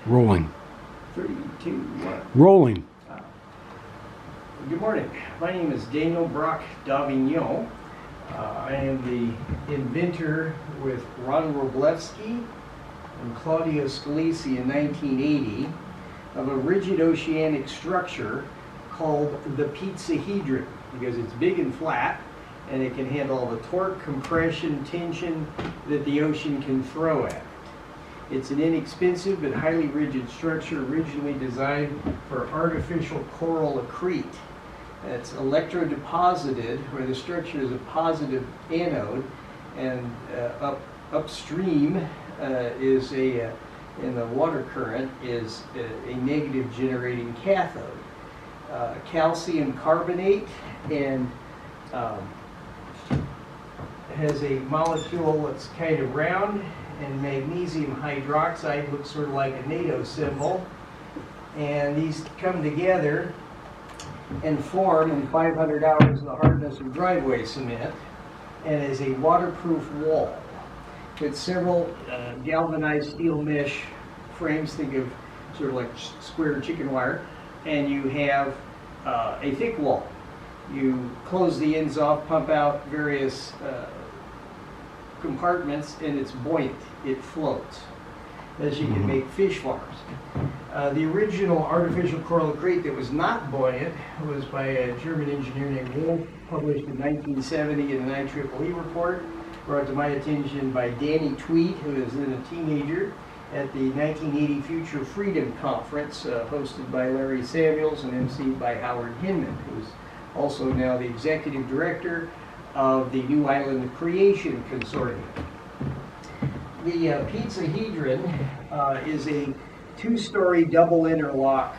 Rolling. 3, 2, 1. Rolling. Good morning. My name is Daniel Brock Davignon. I am the inventor with Ron Wroblewski and Claudio Scalisi in 1980 of a rigid oceanic structure called the Pizzahedron, because it's big and flat and it can handle all the torque, compression, tension that the ocean can throw at it. It's an inexpensive but highly rigid structure originally designed for artificial coral accrete. It's electrodeposited, where the structure is a positive anode, and upstream is in the water current is a negative generating cathode. Calcium carbonate and has a molecule that's kind of round, and magnesium hydroxide looks sort of like a NATO symbol, and these come together and form in 500 hours the hardness of driveway cement, and is a waterproof wall with several galvanized steel mesh frames. Think of sort of like square chicken wire, and you have a thick wall. You close the ends off, pump out various compartments, and it's buoyant. It floats, as you can make fish farms. The original artificial coral accrete that was not buoyant was by a German engineer named Wolf, published in 1970 in an IEEE report, brought to my attention by Danny Tweed, who is then a teenager, at the 1980 Future Freedom Conference, hosted by Larry Samuels and emceed by Howard Hinman, who is also now the executive director of the new Island Creation Consortium. The Pizzahedron is a two-story double interlock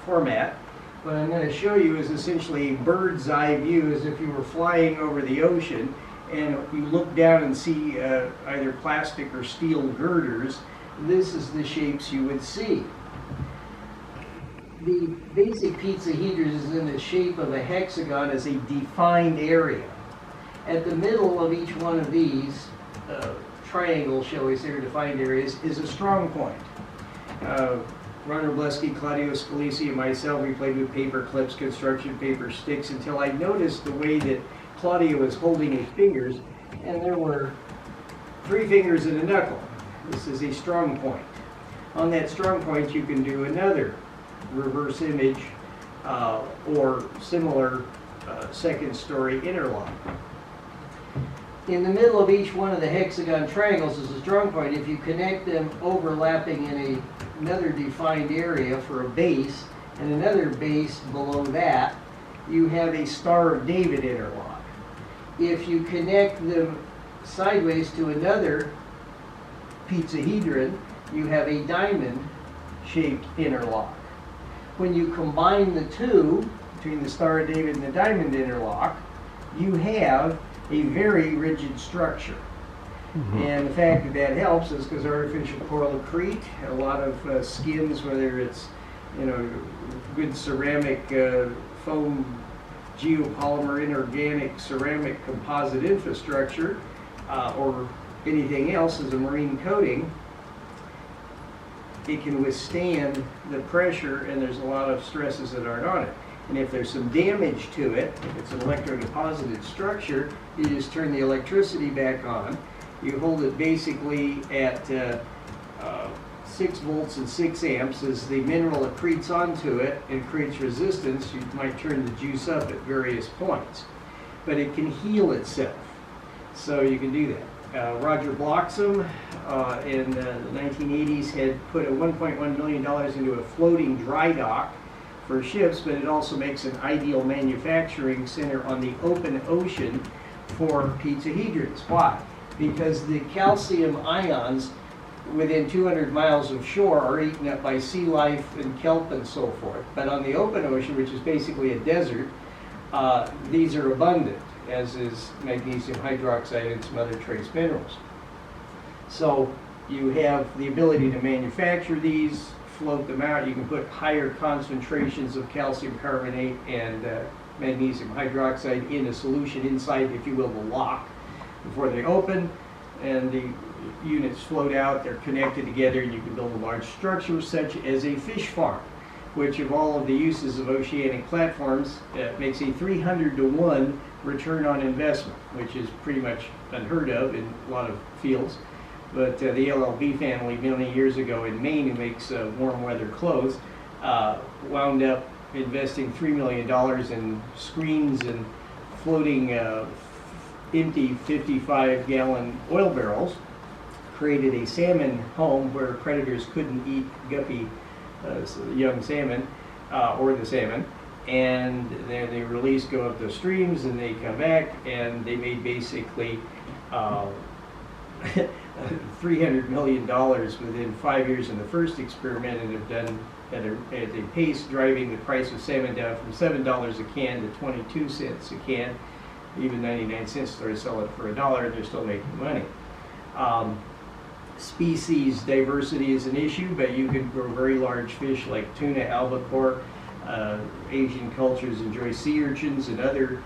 format. What I'm going to show you is essentially a bird's eye view, as if you were flying over the ocean and you look down and see either plastic or steel girders. This is the shapes you would see. The basic Pizzahedron is in the shape of a hexagon as a defined area. At the middle of each one of these triangles, shall we say, or defined areas, is a strong point. Ron Wroblewski, Claudio Scalisi, and myself, we played with paper clips, construction paper sticks, until I noticed the way that Claudio was holding his fingers, and there were 3 fingers and a knuckle. This is a strong point. On that strong point, you can do another reverse image or similar second story interlock. In the middle of each one of the hexagon triangles is a strong point. If you connect them overlapping in another defined area for a base and another base below that, you have a Star of David interlock. If you connect them sideways to another Pizzahedron, you have a diamond-shaped interlock. When you combine the two, between the Star of David and the diamond interlock, you have a very rigid structure. And the fact that that helps is because artificial coral accrete, a lot of skins, whether it's good ceramic foam, geopolymer, inorganic ceramic composite infrastructure, or anything else as a marine coating, it can withstand the pressure, and there's a lot of stresses that aren't on it. And if there's some damage to it, if it's an electrodeposited structure, you just turn the electricity back on. You hold it basically at 6 volts and 6 amps. As the mineral accretes onto it and creates resistance, you might turn the juice up at various points. But it can heal itself, so you can do that. Roger Bloxham in the 1980s had put $1.1 million into a floating dry dock for ships, but it also makes an ideal manufacturing center on the open ocean for Pizzahedrons. Why? Because the calcium ions within 200 miles of shore are eaten up by sea life and kelp and so forth. But on the open ocean, which is basically a desert, these are abundant, as is magnesium hydroxide and some other trace minerals. So you have the ability to manufacture these, float them out. You can put higher concentrations of calcium carbonate and magnesium hydroxide in a solution inside, if you will, the lock before they open. And the units float out, they're connected together, and you can build a large structure such as a fish farm, which of all of the uses of oceanic platforms makes a 300-to-1 return on investment, which is pretty much unheard of in a lot of fields. But the LLB family many years ago in Maine, who makes warm weather clothes, wound up investing $3 million in screens and floating empty 55-gallon oil barrels, created a salmon home where predators couldn't eat guppy young salmon or the salmon, and then they release, go up the streams, and they come back, and they made basically $300 million within 5 years in the first experiment, and have done at a pace driving the price of salmon down from $7 a can to 22 cents a can. Even 99 cents started selling for $1, and they're still making money. Species diversity is an issue, but you can grow very large fish like tuna, albacore. Asian cultures enjoy sea urchins and other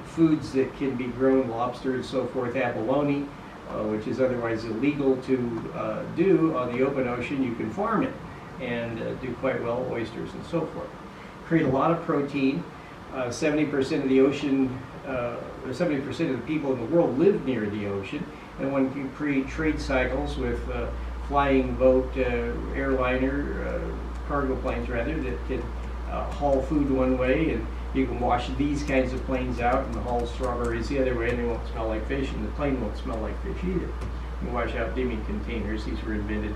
foods that can be grown, lobster and so forth, abalone, which is otherwise illegal to do on the open ocean. You can farm it and do quite well, oysters and so forth. Create a lot of protein. 70% of the ocean, 70% of the people in the world live near the ocean, and one can create trade cycles with flying boat, airliner, cargo planes rather, that can haul food one way, and you can wash these kinds of planes out and haul strawberries the other way, and they won't smell like fish, and the plane won't smell like fish either. You can wash out dimming containers. These were invented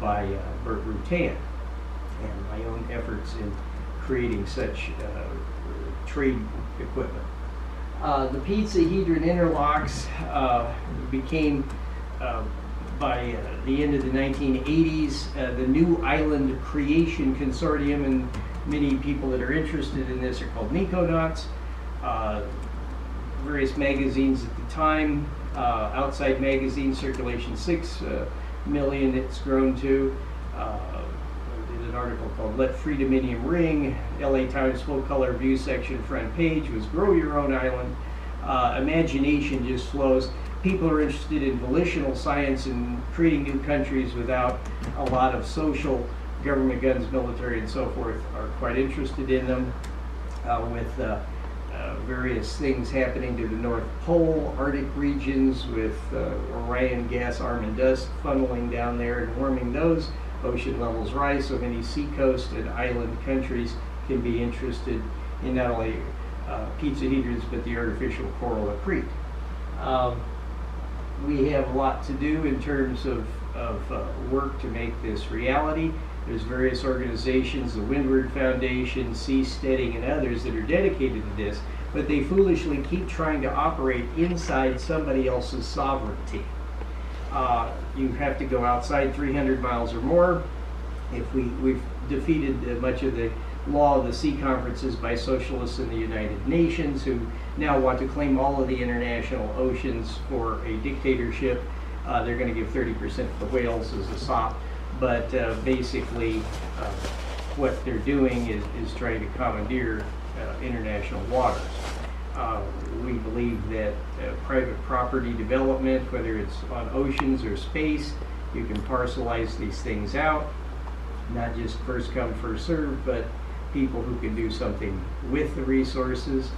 by Bert Rutan, and my own efforts in creating such trade equipment. The Pizzahedron interlocks became, by the end of the 1980s, the new Island Creation Consortium, and many people that are interested in this are called Nicconauts. Various magazines at the time, Outside Magazine, circulation 6 million it's grown to. An article called Let Freedominium Ring. LA Times full color view section front page was Grow Your Own Island. Imagination just flows. People are interested in volitional science and creating new countries without a lot of social government, guns, military, and so forth, are quite interested in them, with various things happening to the North Pole, Arctic regions, with Orion gas, arm and dust funneling down there and warming those. Ocean levels rise, so many seacoast and island countries can be interested in not only pizzahedrons but the artificial coral accrete. We have a lot to do in terms of work to make this reality. There's various organizations, the Windward Foundation, Seasteading, and others that are dedicated to this, but they foolishly keep trying to operate inside somebody else's sovereignty. You have to go outside 300 miles or more. If we've defeated much of the law of the sea conferences by socialists in the United Nations, who now want to claim all of the international oceans for a dictatorship. They're going to give 30% of the whales as a sop, but basically what they're doing is trying to commandeer international waters. We believe that private property development, whether it's on oceans or space, you can parcelize these things out, not just first come, first serve, but people who can do something with the resources,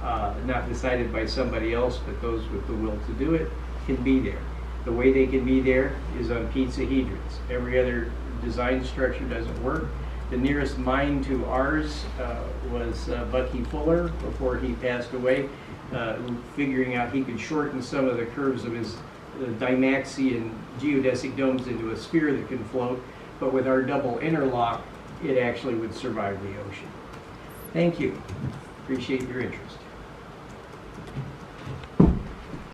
not decided by somebody else, but those with the will to do it, can be there. The way they can be there is on pizzahedrons. Every other design structure doesn't work. The nearest mine to ours was Bucky Fuller before he passed away, figuring out he could shorten some of the curves of his Dymaxion geodesic domes into a sphere that can float, but with our double interlock, it actually would survive the ocean. Thank you. Appreciate your interest.